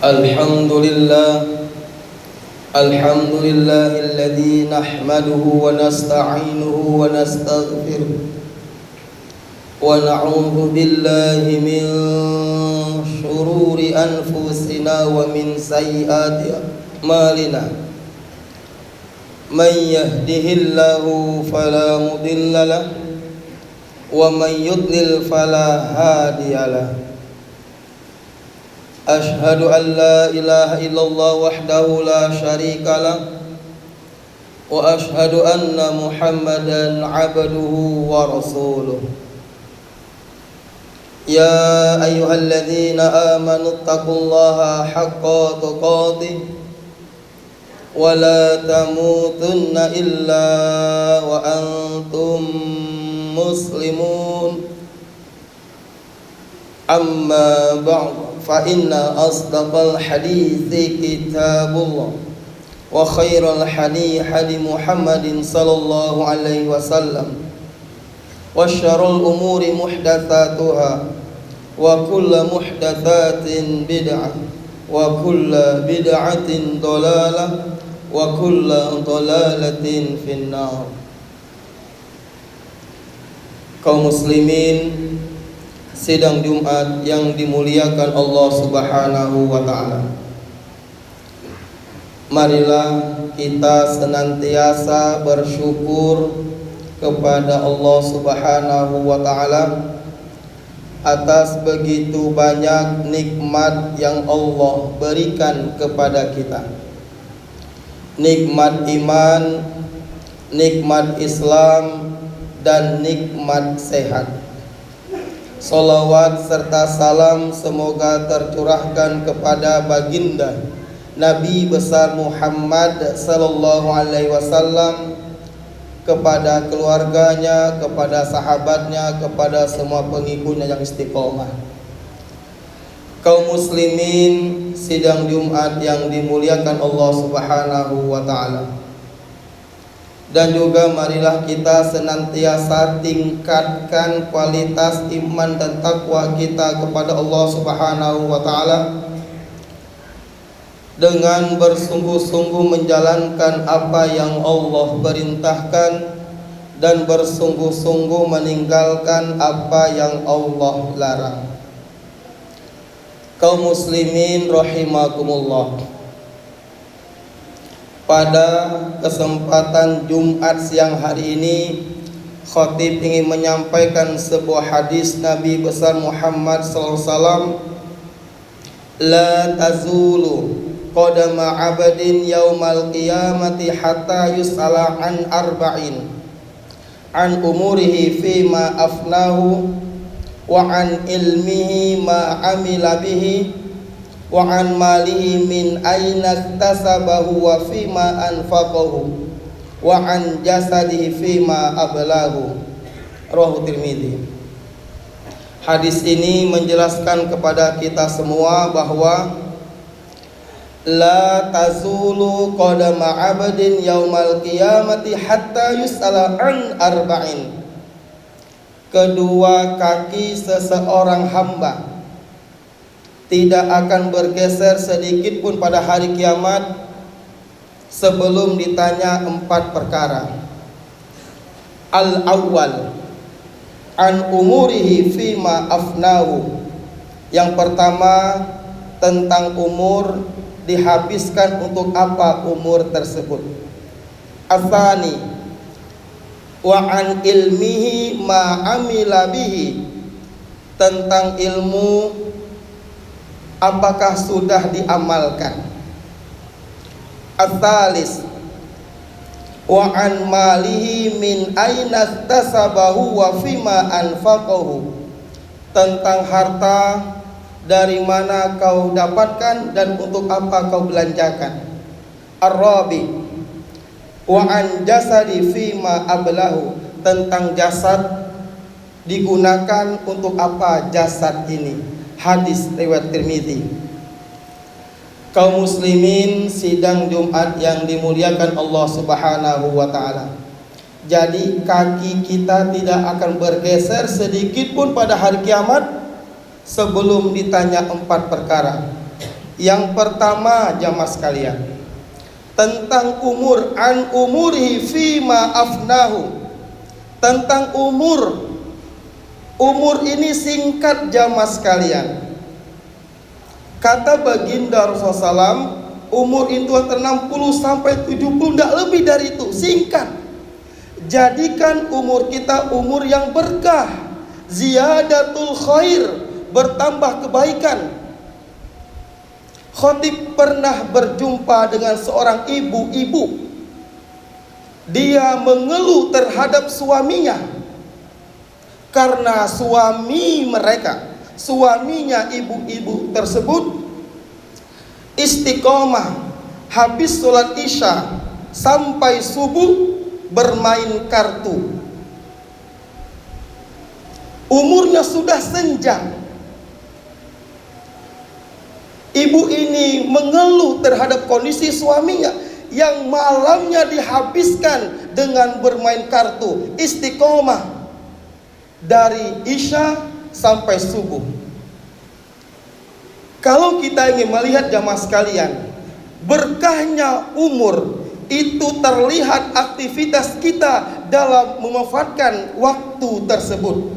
Alhamdulillah alladzi nahmaduhu wa nasta'inuhu wa nastaghfiruh wa na'udzu billahi min shururi anfusina wa min sayyiati a'malina. Man yahdihillahu fala mudilla lahu wa man yudlil fala hadiyalah. Ashhadu an la ilaha illallah wahdahu la syarika lah wa ashhadu anna Muhammadan abduhu wa rasuluh. Ya ayyuhalladzina amanu taqullaha haqqa tuqatih wa la tamutunna illa wa antum muslimun. Amma ba'd, fa inna asdaqal hadithi kitabullah wa khairal hadi Muhammadin sallallahu alaihi wasallam wa syarrul umuri muhdatsatuha wa kullu muhdatsatin bid'ah wa kullu bid'atin dhalalah wa kullu dhalalatin finnar. Kaum muslimin sidang Jumat yang dimuliakan Allah Subhanahu wa ta'ala, marilah kita senantiasa bersyukur kepada Allah Subhanahu wa ta'ala atas begitu banyak nikmat yang Allah berikan kepada kita. Nikmat iman, nikmat Islam, dan nikmat sehat. Salawat serta salam semoga tercurahkan kepada baginda Nabi besar Muhammad sallallahu alaihi wasallam, kepada keluarganya, kepada sahabatnya, kepada semua pengikutnya yang istiqomah. Kaum muslimin sidang Jumat yang dimuliakan Allah Subhanahu wa ta'ala, dan juga marilah kita senantiasa tingkatkan kualitas iman dan takwa kita kepada Allah Subhanahu wa ta'ala dengan bersungguh-sungguh menjalankan apa yang Allah perintahkan dan bersungguh-sungguh meninggalkan apa yang Allah larang. Kaum muslimin rahimakumullah, pada kesempatan Jumat siang hari ini, khatib ingin menyampaikan sebuah hadis Nabi besar Muhammad SAW. La tazulu qadama abadin yaumal qiyamati hatta yus'ala an arba'in, an umurihi fima afnahu wa an ilmihi ma amila bihi wa an malihi min aina iktasabahu wa fima anfaqahu wa an jasadihi fima ablahu. Rawahu Tirmidzi. Hadis ini menjelaskan kepada kita semua bahwa la tazulu qadama abdin yaumal qiyamati hatta yus'ala an arba'in. Kedua kaki seseorang hamba tidak akan bergeser sedikit pun pada hari kiamat sebelum ditanya 4 perkara. Al-awwal an umurihi fima afnahu. Yang pertama, tentang umur, dihabiskan untuk apa umur tersebut. Atsani wa an ilmihi ma amila bihi. Tentang ilmu, apakah sudah diamalkan. Ats-tsalis wa an malihi min aina iktasabahu wa fima anfaqahu. Tentang harta, dari mana kau dapatkan dan untuk apa kau belanjakan. Ar-rabi wa an jasadi fima ablahu. Tentang jasad, digunakan untuk apa jasad ini. Hadis riwayat Tirmidzi. Kaum muslimin sidang Jumat yang dimuliakan Allah Subhanahu wa ta'ala, jadi kaki kita tidak akan bergeser sedikit pun pada hari kiamat sebelum ditanya 4 perkara. Yang pertama jamaah sekalian, tentang umur, an umurihi fima afnahu, tentang umur. Umur ini singkat jamaah sekalian. Kata baginda Rasulullah SAW, umur itu antara 60 sampai 70, tidak lebih dari itu, singkat. Jadikan umur kita umur yang berkah, ziyadatul khair, bertambah kebaikan. Khatib pernah berjumpa dengan seorang ibu-ibu. Dia mengeluh terhadap suaminya karena suaminya ibu-ibu tersebut istiqomah, habis sholat isya sampai subuh bermain kartu. Umurnya sudah senja. Ibu ini mengeluh terhadap kondisi suaminya yang malamnya dihabiskan dengan bermain kartu, istiqomah dari isya sampai subuh. Kalau kita ingin melihat jamaah sekalian, berkahnya umur itu terlihat aktivitas kita dalam memanfaatkan waktu tersebut.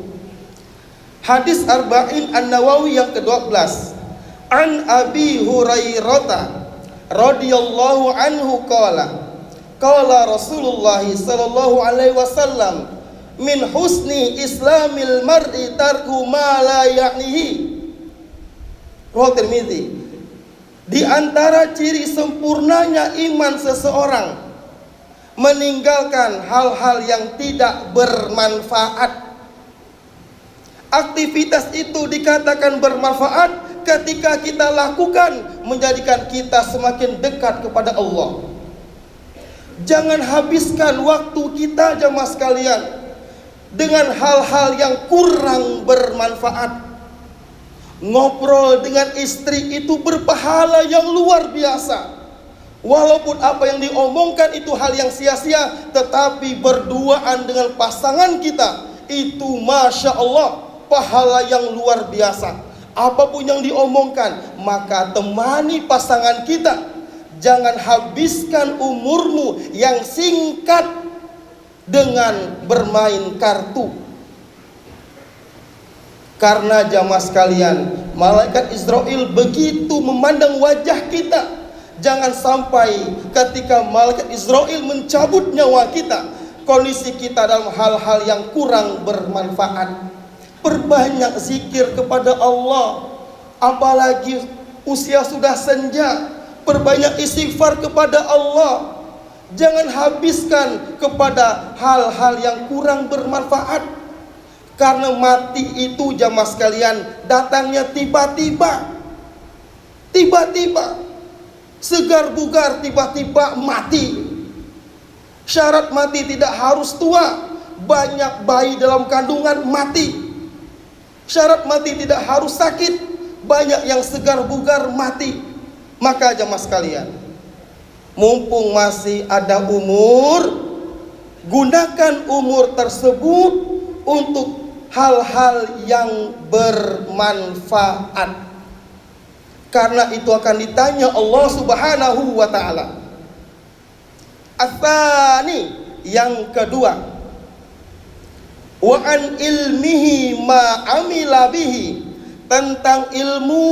Hadis Arba'in An-Nawawi yang ke-12, an Abi Hurairah radhiyallahu anhu qala Rasulullah sallallahu alaihi wasallam, min husni islamil mar'i tarku ma la ya'nihi. Riwayat Tirmidzi. Di antara ciri sempurnanya iman seseorang, meninggalkan hal-hal yang tidak bermanfaat. Aktivitas itu dikatakan bermanfaat ketika kita lakukan, menjadikan kita semakin dekat kepada Allah. Jangan habiskan waktu kita jamaah sekalian dengan hal-hal yang kurang bermanfaat. Ngobrol dengan istri itu berpahala yang luar biasa. Walaupun apa yang diomongkan itu hal yang sia-sia, tetapi berduaan dengan pasangan kita itu Masya Allah, pahala yang luar biasa. Apapun yang diomongkan, maka temani pasangan kita. Jangan habiskan umurmu yang singkat dengan bermain kartu. Karena jamaah sekalian, malaikat Israel begitu memandang wajah kita. Jangan sampai ketika malaikat Israel mencabut nyawa kita, kondisi kita dalam hal-hal yang kurang bermanfaat. Perbanyak zikir kepada Allah, apalagi usia sudah senja. Perbanyak istighfar kepada Allah. Jangan habiskan kepada hal-hal yang kurang bermanfaat. Karena mati itu jamaah sekalian datangnya tiba-tiba. Tiba-tiba, segar bugar tiba-tiba mati. Syarat mati tidak harus tua. Banyak bayi dalam kandungan mati. Syarat mati tidak harus sakit. Banyak yang segar bugar mati. Maka jamaah sekalian, mumpung masih ada umur, gunakan umur tersebut untuk hal-hal yang bermanfaat. Karena itu akan ditanya Allah Subhanahu wa ta'ala. Atsani, yang kedua, wa an ilmihi ma amila bihi, tentang ilmu,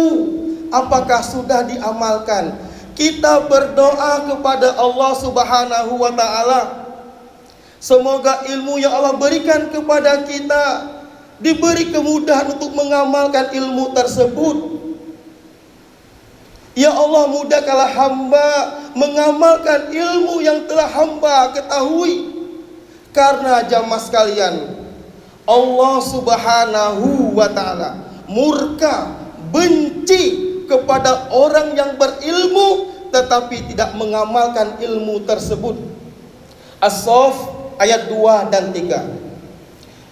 apakah sudah diamalkan. Kita berdoa kepada Allah Subhanahu wa ta'ala, semoga ilmu yang Allah berikan kepada kita diberi kemudahan untuk mengamalkan ilmu tersebut. Ya Allah, mudahkanlah hamba mengamalkan ilmu yang telah hamba ketahui. Karena jamaah sekalian, Allah Subhanahu wa ta'ala murka, benci kepada orang yang berilmu tetapi tidak mengamalkan ilmu tersebut. As-Saff ayat 2 dan 3.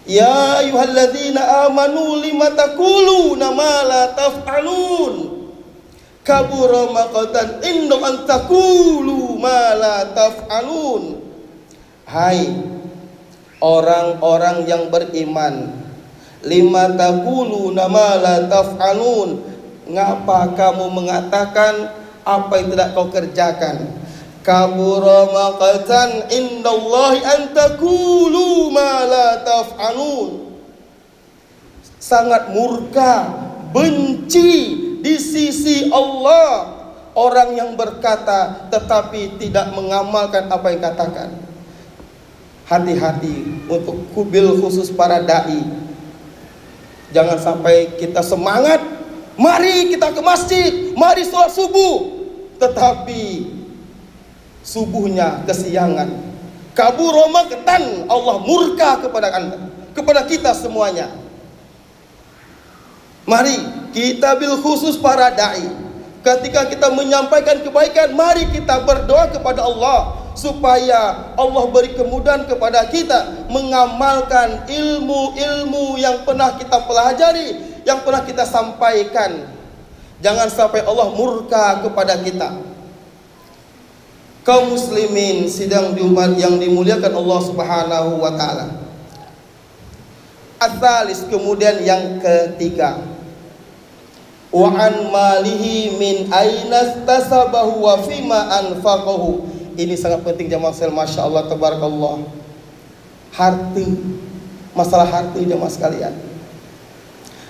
Ya ayyuhalladzina amanu lima taquluna ma la taf'alun, kabura maqtan inda an taqulu ma la taf'alun. Hai orang-orang yang beriman, lima taquluna ma la taf'alun, ngapa kamu mengatakan apa yang tidak kau kerjakan? Kabura maqtan indallahi an taqulu ma la taf'alun. Sangat murka, benci di sisi Allah orang yang berkata tetapi tidak mengamalkan apa yang katakan. Hati-hati untuk kubil khusus para dai. Jangan sampai kita semangat, mari kita ke masjid, mari sholat subuh, tetapi subuhnya kesiangan. Kabura maqtan, Allah murka kepada Anda, kepada kita semuanya. Mari kita bil khusus para dai, ketika kita menyampaikan kebaikan, mari kita berdoa kepada Allah supaya Allah beri kemudahan kepada kita mengamalkan ilmu-ilmu yang pernah kita pelajari, yang pernah kita sampaikan. Jangan sampai Allah murka kepada kita. Kaum muslimin sidang Jumat yang dimuliakan Allah Subhanahu wa taala. Ats-tsalis, kemudian yang ketiga, wa an malihi min aina tasabahu wa fima anfaqahu. Ini sangat penting jamaah sekalian, masya Allah tabarakallah. Harta, masalah harta jamaah sekalian.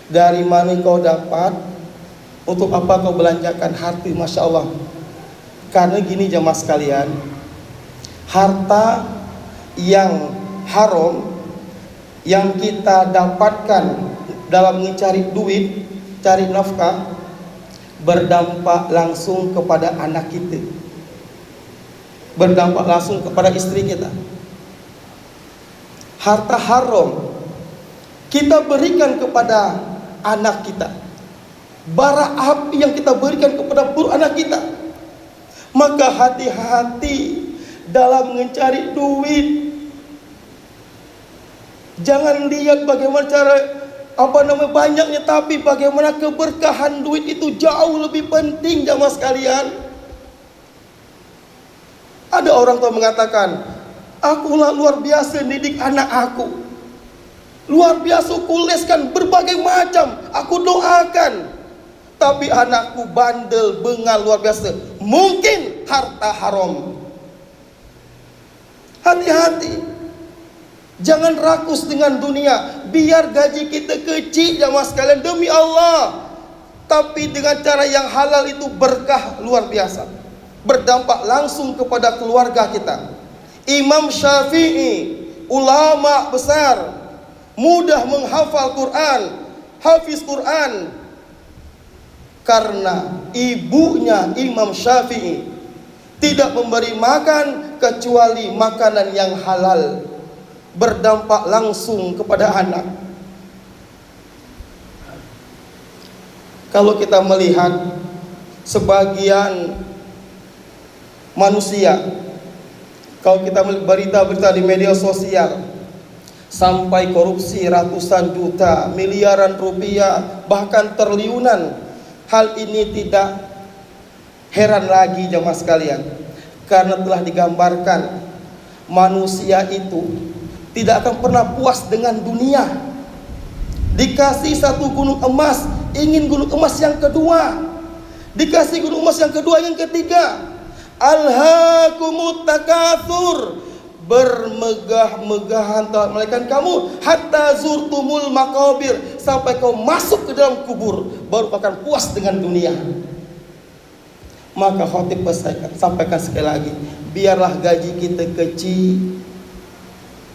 Dari mana kau dapat, untuk apa kau belanjakan harta, masya Allah. Karena gini jamaah sekalian, harta yang haram yang kita dapatkan dalam mencari duit, cari nafkah, berdampak langsung kepada anak kita, berdampak langsung kepada istri kita. Harta haram kita berikan kepada anak kita, bara api yang kita berikan kepada buruk anak kita. Maka hati-hati dalam mencari duit. Jangan lihat bagaimana cara banyaknya, tapi bagaimana keberkahan duit itu jauh lebih penting jamaah sekalian. Ada orang tua mengatakan, akulah luar biasa didik anak aku, luar biasa kuleskan berbagai macam, aku doakan, tapi anakku bandel, bengal luar biasa. Mungkin harta haram. Hati-hati, jangan rakus dengan dunia. Biar gaji kita kecil jamaah sekalian, demi Allah, tapi dengan cara yang halal itu berkah luar biasa, berdampak langsung kepada keluarga kita. Imam Syafi'i, ulama besar, mudah menghafal Quran, hafiz Quran, karena ibunya Imam Syafi'i tidak memberi makan kecuali makanan yang halal, berdampak langsung kepada anak. Kalau kita melihat sebagian manusia, kalau kita melihat berita-berita di media sosial, sampai korupsi ratusan juta, miliaran rupiah, bahkan triliunan. Hal ini tidak heran lagi jamaah sekalian, karena telah digambarkan manusia itu tidak akan pernah puas dengan dunia. Dikasih satu gunung emas, ingin gunung emas yang kedua. Dikasih gunung emas yang kedua, yang ketiga. Alhaakumut takatsur, bermegah-megahan telah melahirkan kamu, hatta zurtumul maqabir, sampai kau masuk ke dalam kubur baru akan puas dengan dunia. Maka khotib sampaikan sekali lagi, biarlah gaji kita kecil,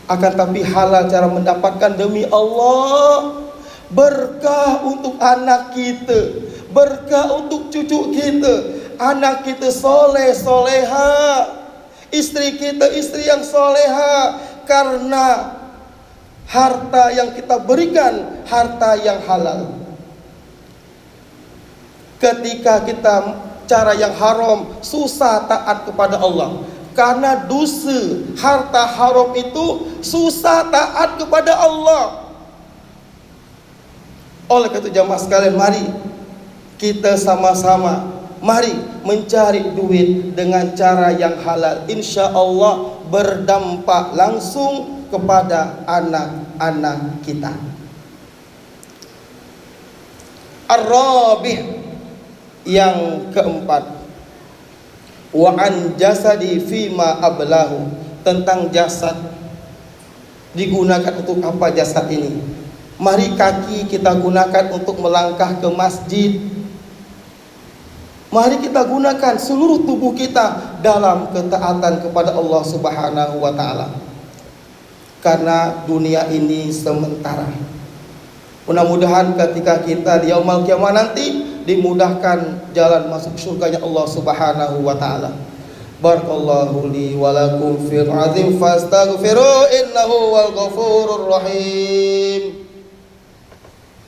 akan tapi halal cara mendapatkan, demi Allah, berkah untuk anak kita, berkah untuk cucu kita, anak kita soleh soleha, istri kita istri yang soleha, karena harta yang kita berikan harta yang halal. Ketika kita cara yang haram, susah taat kepada Allah, karena dosa harta haram itu susah taat kepada Allah. Oleh karena itu jamaah sekalian, mari kita sama-sama, mari mencari duit dengan cara yang halal. Insya Allah berdampak langsung kepada anak-anak kita. Ar-Rabi', Yang keempat, wa an jasadi fima ablahu, tentang jasad. Digunakan untuk apa jasad ini? Mari kaki kita gunakan untuk melangkah ke masjid. Mari kita gunakan seluruh tubuh kita dalam ketaatan kepada Allah Subhanahu wa taala. Karena dunia ini sementara. Mudah-mudahan ketika kita di yaumul kiamah nanti dimudahkan jalan masuk surganya Allah Subhanahu wa taala. Barakallahu li wa lakum fil azim fastaghfiru innahu wal ghafurur rahim.